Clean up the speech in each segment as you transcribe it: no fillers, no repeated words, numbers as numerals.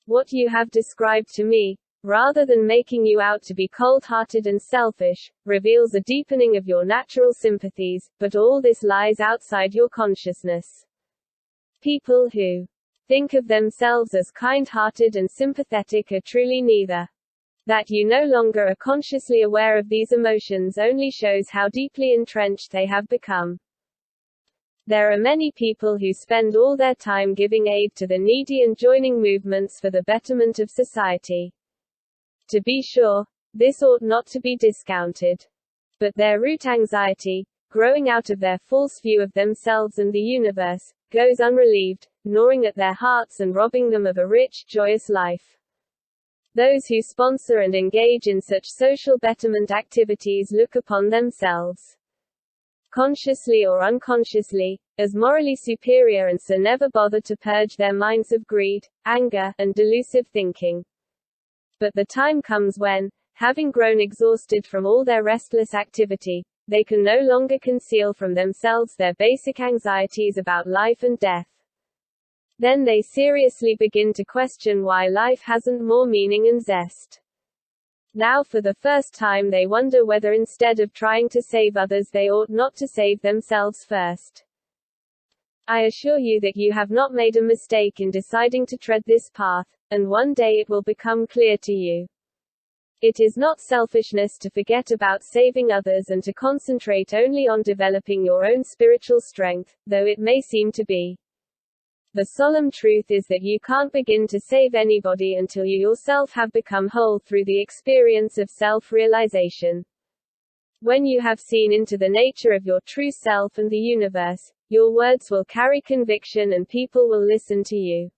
What you have described to me, rather than making you out to be cold-hearted and selfish, reveals a deepening of your natural sympathies, but all this lies outside your consciousness. People who think of themselves as kind-hearted and sympathetic are truly neither. That you no longer are consciously aware of these emotions only shows how deeply entrenched they have become. There are many people who spend all their time giving aid to the needy and joining movements for the betterment of society. To be sure, this ought not to be discounted. But their root anxiety, growing out of their false view of themselves and the universe, goes unrelieved, gnawing at their hearts and robbing them of a rich, joyous life. Those who sponsor and engage in such social betterment activities look upon themselves, consciously or unconsciously, as morally superior and so never bother to purge their minds of greed, anger, and delusive thinking. But the time comes when, having grown exhausted from all their restless activity, they can no longer conceal from themselves their basic anxieties about life and death. Then they seriously begin to question why life hasn't more meaning and zest. Now for the first time they wonder whether instead of trying to save others they ought not to save themselves first. I assure you that you have not made a mistake in deciding to tread this path, and one day it will become clear to you. It is not selfishness to forget about saving others and to concentrate only on developing your own spiritual strength, though it may seem to be. The solemn truth is that you can't begin to save anybody until you yourself have become whole through the experience of self-realization. When you have seen into the nature of your true self and the universe, your words will carry conviction and people will listen to you.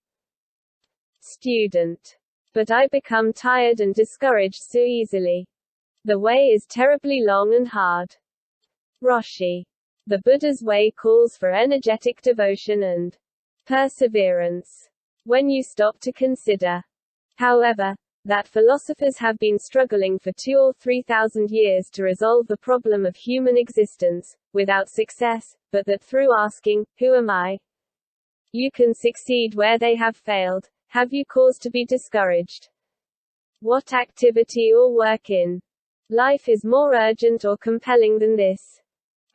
Student. But I become tired and discouraged so easily. The way is terribly long and hard. Roshi. The Buddha's way calls for energetic devotion and perseverance. When you stop to consider, however, that philosophers have been struggling for 2,000 or 3,000 years to resolve the problem of human existence, without success, but that through asking, "Who am I?" you can succeed where they have failed, have you cause to be discouraged? What activity or work in life is more urgent or compelling than this?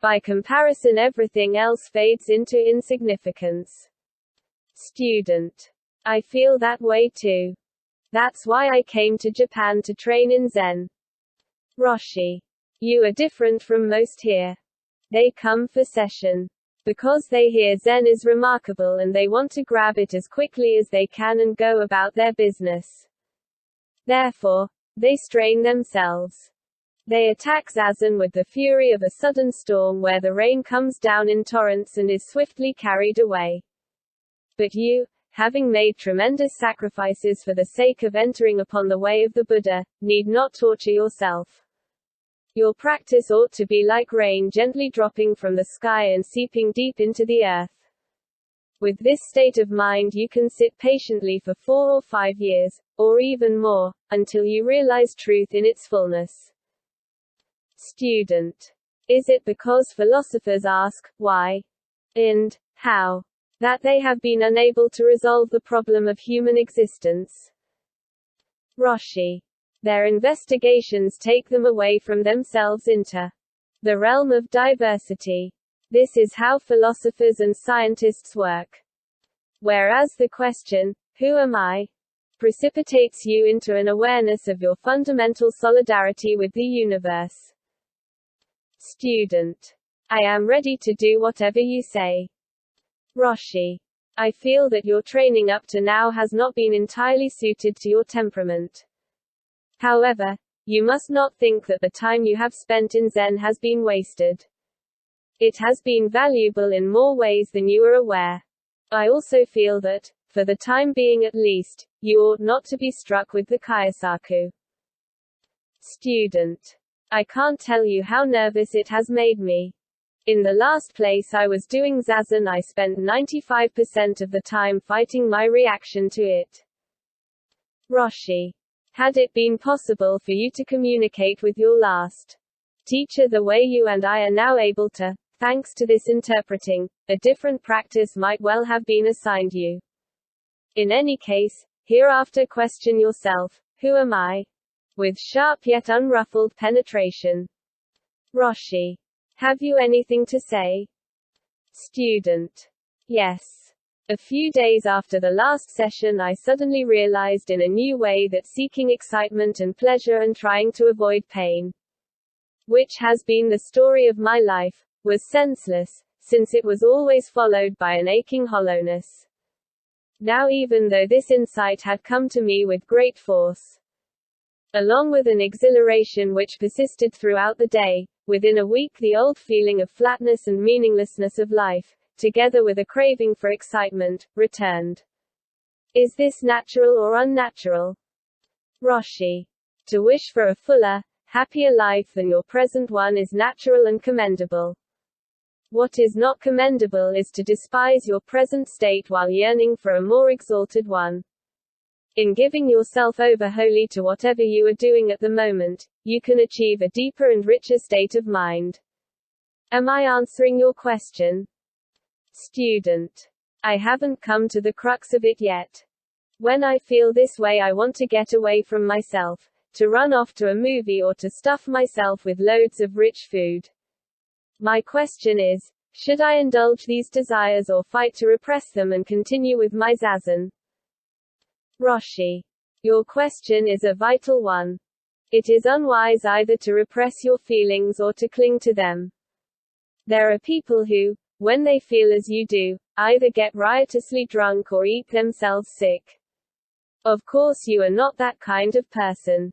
By comparison, everything else fades into insignificance. Student. I feel that way too. That's why I came to Japan to train in Zen. Roshi. You are different from most here. They come for session because they hear Zen is remarkable and they want to grab it as quickly as they can and go about their business. Therefore, they strain themselves. They attack Zazen with the fury of a sudden storm where the rain comes down in torrents and is swiftly carried away. But you, having made tremendous sacrifices for the sake of entering upon the way of the Buddha, need not torture yourself. Your practice ought to be like rain gently dropping from the sky and seeping deep into the earth. With this state of mind you can sit patiently for 4 or 5 years, or even more, until you realize truth in its fullness. Student. Is it because philosophers ask, why? And how? That they have been unable to resolve the problem of human existence? Roshi. Their investigations take them away from themselves into the realm of diversity. This is how philosophers and scientists work. Whereas the question, "Who am I?" precipitates you into an awareness of your fundamental solidarity with the universe. Student. I am ready to do whatever you say. Roshi. I feel that your training up to now has not been entirely suited to your temperament. However, you must not think that the time you have spent in Zen has been wasted. It has been valuable in more ways than you are aware. I also feel that, for the time being at least, you ought not to be struck with the Kyosaku. Student. I can't tell you how nervous it has made me. In the last place I was doing Zazen, I spent 95% of the time fighting my reaction to it. Roshi. Had it been possible for you to communicate with your last teacher the way you and I are now able to, thanks to this interpreting, a different practice might well have been assigned you. In any case, Hereafter question yourself, who am I? With sharp yet unruffled penetration. Roshi. Have you anything to say? Student. Yes. A few days after the last session, I suddenly realized in a new way that seeking excitement and pleasure and trying to avoid pain, which has been the story of my life, was senseless, since it was always followed by an aching hollowness. Now, even though this insight had come to me with great force, along with an exhilaration which persisted throughout the day, within a week the old feeling of flatness and meaninglessness of life, together with a craving for excitement, returned. Is this natural or unnatural? Roshi. To wish for a fuller, happier life than your present one is natural and commendable. What is not commendable is to despise your present state while yearning for a more exalted one. In giving yourself over wholly to whatever you are doing at the moment, you can achieve a deeper and richer state of mind. Am I answering your question? Student. I haven't come to the crux of it yet. When I feel this way, I want to get away from myself, to run off to a movie or to stuff myself with loads of rich food. My question is, should I indulge these desires or fight to repress them and continue with my zazen? Roshi. Your question is a vital one. It is unwise either to repress your feelings or to cling to them. There are people who, when they feel as you do, either get riotously drunk or eat themselves sick. Of course, you are not that kind of person.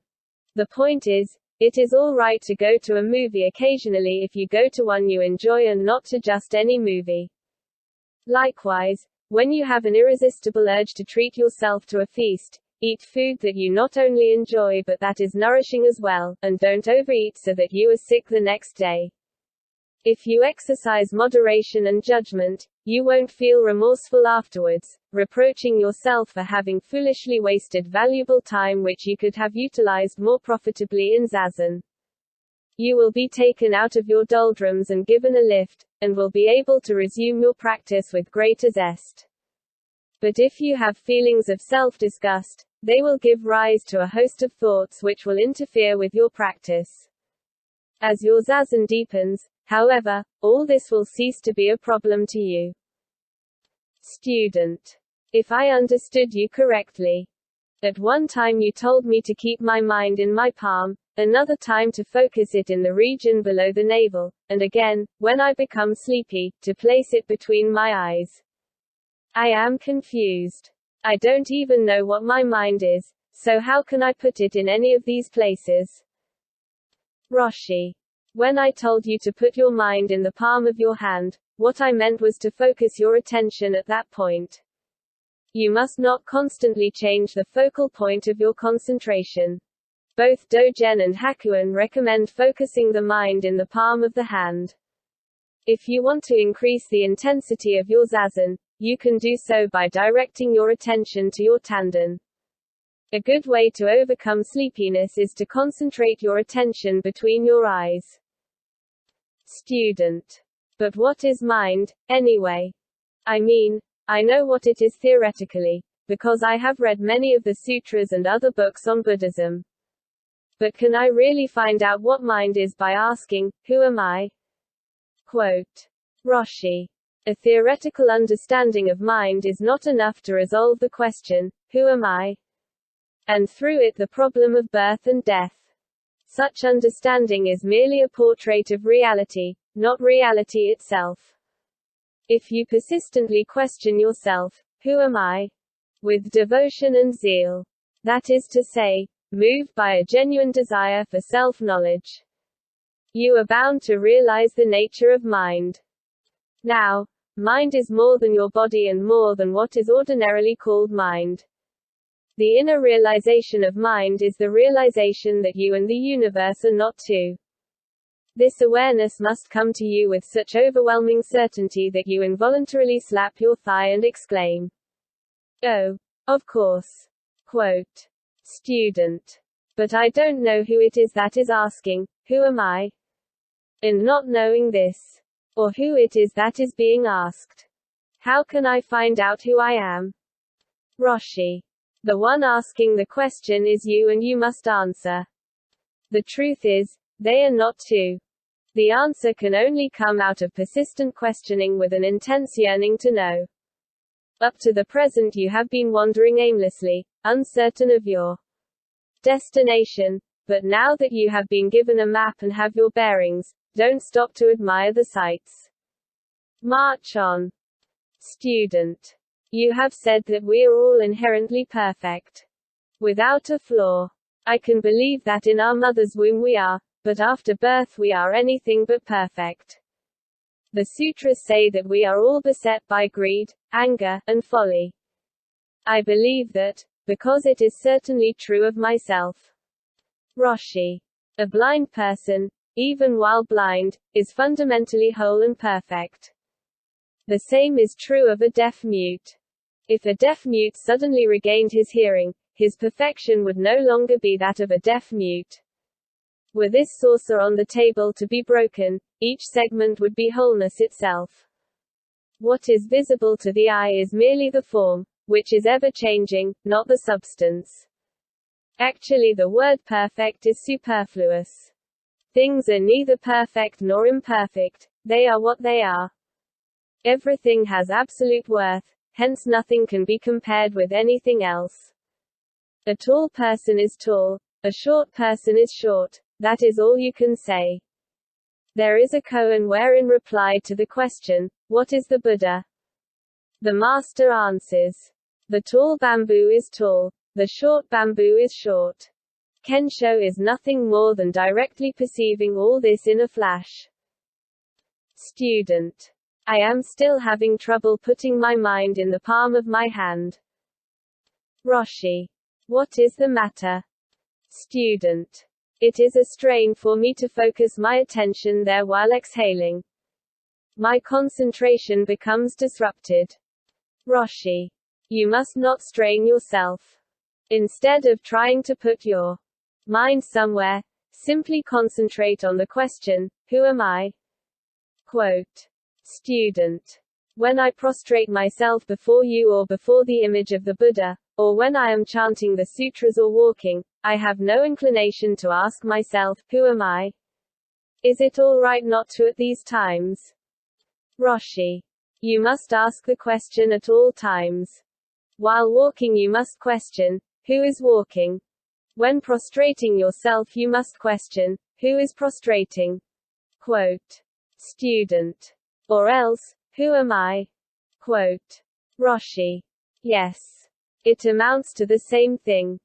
The point is, it is all right to go to a movie occasionally if you go to one you enjoy and not to just any movie. Likewise, when you have an irresistible urge to treat yourself to a feast, eat food that you not only enjoy but that is nourishing as well, and don't overeat so that you are sick the next day. If you exercise moderation and judgment, you won't feel remorseful afterwards, reproaching yourself for having foolishly wasted valuable time which you could have utilized more profitably in zazen. You will be taken out of your doldrums and given a lift, and will be able to resume your practice with greater zest. But if you have feelings of self-disgust, they will give rise to a host of thoughts which will interfere with your practice. As your zazen deepens, however, all this will cease to be a problem to you. Student. If I understood you correctly, at one time you told me to keep my mind in my palm, another time to focus it in the region below the navel, and again, when I become sleepy, to place it between my eyes. I am confused. I don't even know what my mind is, so how can I put it in any of these places? Roshi. When I told you to put your mind in the palm of your hand, what I meant was to focus your attention at that point. You must not constantly change the focal point of your concentration. Both Dogen and Hakuin recommend focusing the mind in the palm of the hand. If you want to increase the intensity of your zazen, you can do so by directing your attention to your tanden. A good way to overcome sleepiness is to concentrate your attention between your eyes. Student. But what is mind, anyway? I mean, I know what it is theoretically, because I have read many of the sutras and other books on Buddhism. But can I really find out what mind is by asking, who am I? Quote. Roshi. A theoretical understanding of mind is not enough to resolve the question, who am I? And through it the problem of birth and death. Such understanding is merely a portrait of reality, not reality itself. If you persistently question yourself, who am I? With devotion and zeal, that is to say, moved by a genuine desire for self-knowledge, you are bound to realize the nature of mind. Now, mind is more than your body and more than what is ordinarily called mind. The inner realization of mind is the realization that you and the universe are not two. This awareness must come to you with such overwhelming certainty that you involuntarily slap your thigh and exclaim, "Oh, of course." Quote. Student. But I don't know who it is that is asking, who am I? And not knowing this, or who it is that is being asked, how can I find out who I am? Roshi. The one asking the question is you and you must answer. The truth is, they are not two. The answer can only come out of persistent questioning with an intense yearning to know. Up to the present you have been wandering aimlessly, uncertain of your destination, but now that you have been given a map and have your bearings, don't stop to admire the sights. March on. Student. You have said that we are all inherently perfect. Without a flaw. I can believe that in our mother's womb we are, but after birth we are anything but perfect. The sutras say that we are all beset by greed, anger, and folly. I believe that, because it is certainly true of myself. Roshi. A blind person, even while blind, is fundamentally whole and perfect. The same is true of a deaf mute. If a deaf mute suddenly regained his hearing, his perfection would no longer be that of a deaf mute. Were this saucer on the table to be broken, each segment would be wholeness itself. What is visible to the eye is merely the form, which is ever changing, not the substance. Actually, the word perfect is superfluous. Things are neither perfect nor imperfect, they are what they are. Everything has absolute worth, hence nothing can be compared with anything else. A tall person is tall, a short person is short, that is all you can say. There is a koan wherein replied to the question, what is the Buddha? The master answers, the tall bamboo is tall, the short bamboo is short. Kensho is nothing more than directly perceiving all this in a flash. Student. I am still having trouble putting my mind in the palm of my hand. Roshi. What is the matter? Student. It is a strain for me to focus my attention there while exhaling. My concentration becomes disrupted. Roshi. You must not strain yourself. Instead of trying to put your mind somewhere, simply concentrate on the question, who am I? Quote. Student. When I prostrate myself before you or before the image of the Buddha, or when I am chanting the sutras or walking, I have no inclination to ask myself, who am I? Is it all right not to at these times? Roshi. You must ask the question at all times. While walking you must question, who is walking? When prostrating yourself you must question, who is prostrating? Quote. Student. Or else, who am I? Quote. Roshi. Yes. It amounts to the same thing.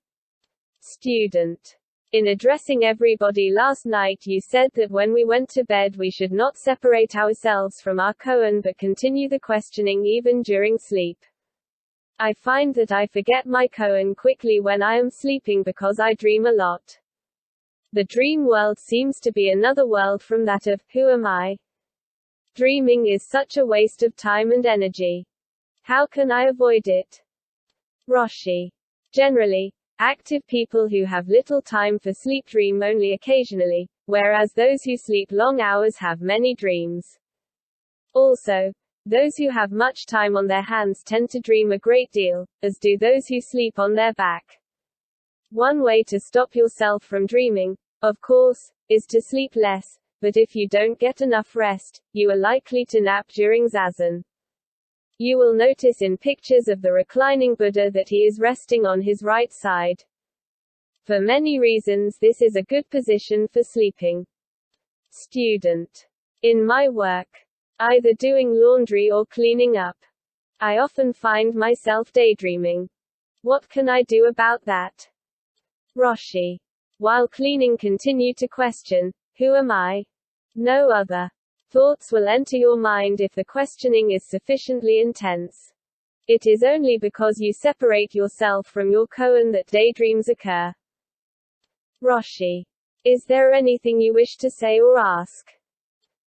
Student. In addressing everybody last night you said that when we went to bed we should not separate ourselves from our koan but continue the questioning even during sleep. I find that I forget my koan quickly when I am sleeping because I dream a lot. The dream world seems to be another world from that of, who am I? Dreaming is such a waste of time and energy. How can I avoid it? Roshi. Generally, active people who have little time for sleep dream only occasionally, whereas those who sleep long hours have many dreams. Also, those who have much time on their hands tend to dream a great deal, as do those who sleep on their back. One way to stop yourself from dreaming, of course, is to sleep less, but if you don't get enough rest, you are likely to nap during zazen. You will notice in pictures of the reclining Buddha that he is resting on his right side. For many reasons this is a good position for sleeping. Student. In my work, either doing laundry or cleaning up, I often find myself daydreaming. What can I do about that? Roshi. While cleaning continue to question, who am I? No other thoughts will enter your mind if the questioning is sufficiently intense. It is only because you separate yourself from your koan that daydreams occur. Roshi. Is there anything you wish to say or ask?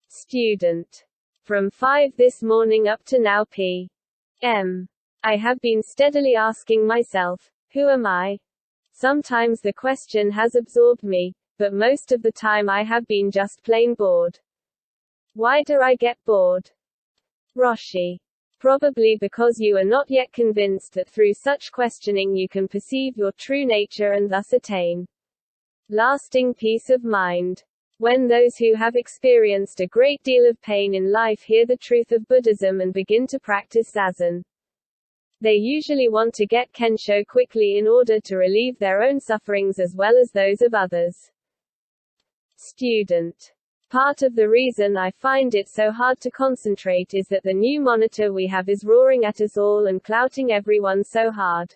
Student. From 5 this morning up to now p.m. I have been steadily asking myself, who am I? Sometimes the question has absorbed me, but most of the time I have been just plain bored. Why do I get bored? Roshi. Probably because you are not yet convinced that through such questioning you can perceive your true nature and thus attain lasting peace of mind. When those who have experienced a great deal of pain in life hear the truth of Buddhism and begin to practice Zazen, they usually want to get Kensho quickly in order to relieve their own sufferings as well as those of others. Student. Part of the reason I find it so hard to concentrate is that the new monitor we have is roaring at us all and clouting everyone so hard.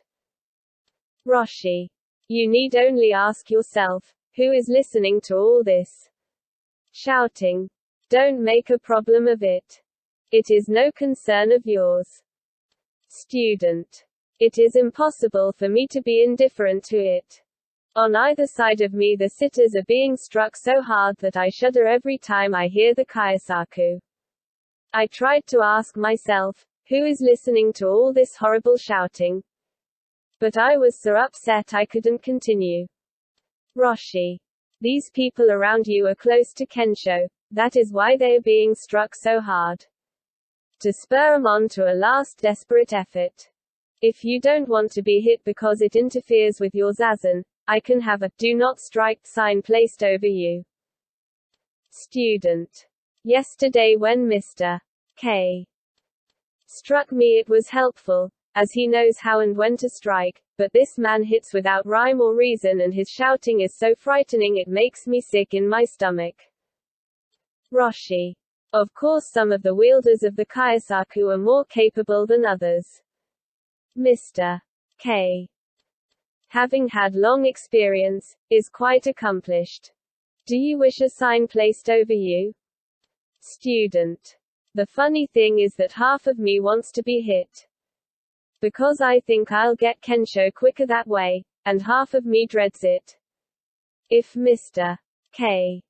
Roshi. You need only ask yourself, who is listening to all this shouting? Don't make a problem of it. It is no concern of yours. Student. It is impossible for me to be indifferent to it. On either side of me the sitters are being struck so hard that I shudder every time I hear the Kaisaku. I tried to ask myself, who is listening to all this horrible shouting? But I was so upset I couldn't continue. Roshi. These people around you are close to Kensho. That is why they are being struck so hard. To spur them on to a last desperate effort. If you don't want to be hit because it interferes with your Zazen, I can have a "Do Not Strike" sign placed over you. Student. Yesterday when Mr. K struck me it was helpful, as he knows how and when to strike, but this man hits without rhyme or reason and his shouting is so frightening it makes me sick in my stomach. Roshi. Of course some of the wielders of the Kaisaku are more capable than others. Mr. K, having had long experience, is quite accomplished. Do you wish a sign placed over you? Student. The funny thing is that half of me wants to be hit. Because I think I'll get Kensho quicker that way, and half of me dreads it. If Mr. K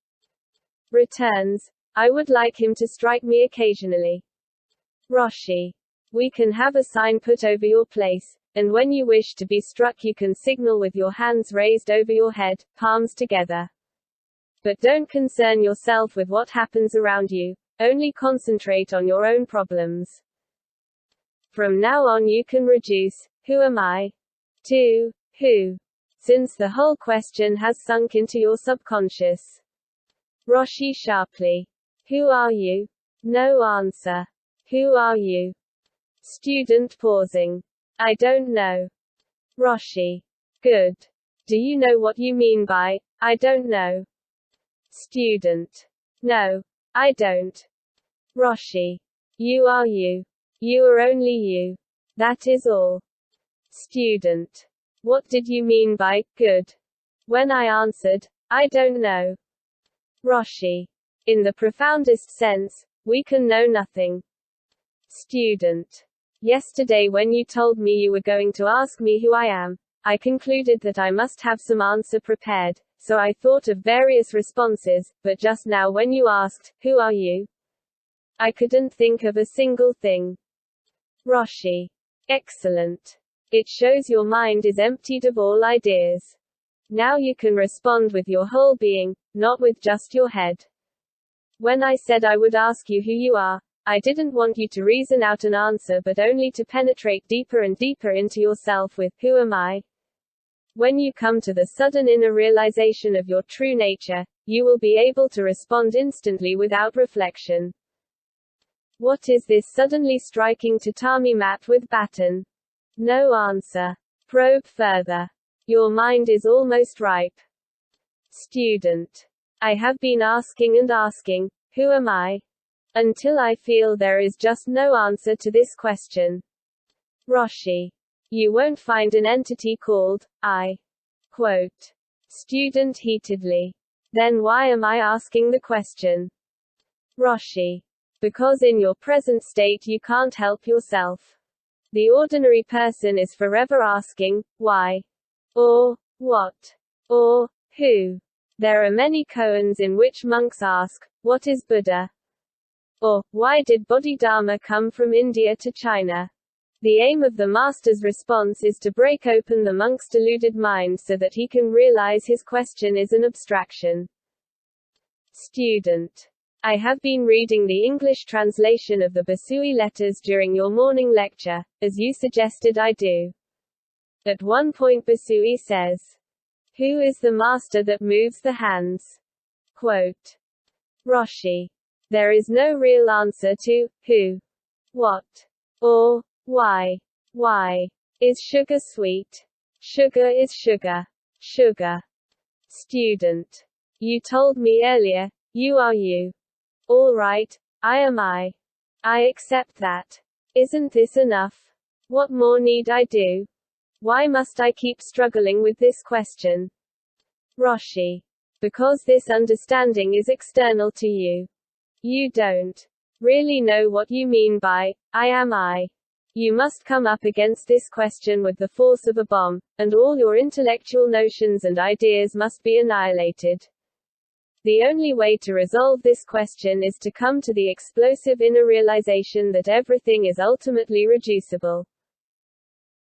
returns, I would like him to strike me occasionally. Roshi. We can have a sign put over your place, and when you wish to be struck you can signal with your hands raised over your head, palms together. But don't concern yourself with what happens around you, only concentrate on your own problems. From now on you can reduce, "Who am I?" to "Who?" since the whole question has sunk into your subconscious. Roshi sharply. Who are you? No answer. Who are you? Student pausing. I don't know. Roshi. Good. Do you know what you mean by, "I don't know"? Student. No. I don't. Roshi. You are you. You are only you. That is all. Student. What did you mean by "good"? When I answered, "I don't know." Roshi. In the profoundest sense, we can know nothing. Student. Yesterday when you told me you were going to ask me who I am, I concluded that I must have some answer prepared, so I thought of various responses, but just now when you asked, "Who are you?" I couldn't think of a single thing. Roshi. Excellent. It shows your mind is emptied of all ideas. Now you can respond with your whole being, not with just your head. When I said I would ask you who you are, I didn't want you to reason out an answer but only to penetrate deeper and deeper into yourself with, "Who am I?" When you come to the sudden inner realization of your true nature, you will be able to respond instantly without reflection. What is this suddenly striking tatami mat with baton? No answer. Probe further. Your mind is almost ripe. Student. I have been asking and asking, "Who am I?" until I feel there is just no answer to this question. Roshi. You won't find an entity called I. Quote. Student heatedly. Then why am I asking the question? Roshi. Because in your present state you can't help yourself. The ordinary person is forever asking, why? Or, what? Or, who? There are many koans in which monks ask, what is Buddha? Or, why did Bodhidharma come from India to China? The aim of the master's response is to break open the monk's deluded mind so that he can realize his question is an abstraction. Student. I have been reading the English translation of the Bossuet letters during your morning lecture, as you suggested I do. At one point Bossuet says, "Who is the master that moves the hands?" Quote. Roshi. There is no real answer to who, what, or why. Why is sugar sweet? Sugar is sugar. Sugar. Student. You told me earlier, you are you. All right, I am I. I accept that. Isn't this enough? What more need I do? Why must I keep struggling with this question? Roshi. Because this understanding is external to you. You don't really know what you mean by, I am I. You must come up against this question with the force of a bomb, and all your intellectual notions and ideas must be annihilated. The only way to resolve this question is to come to the explosive inner realization that everything is ultimately reducible.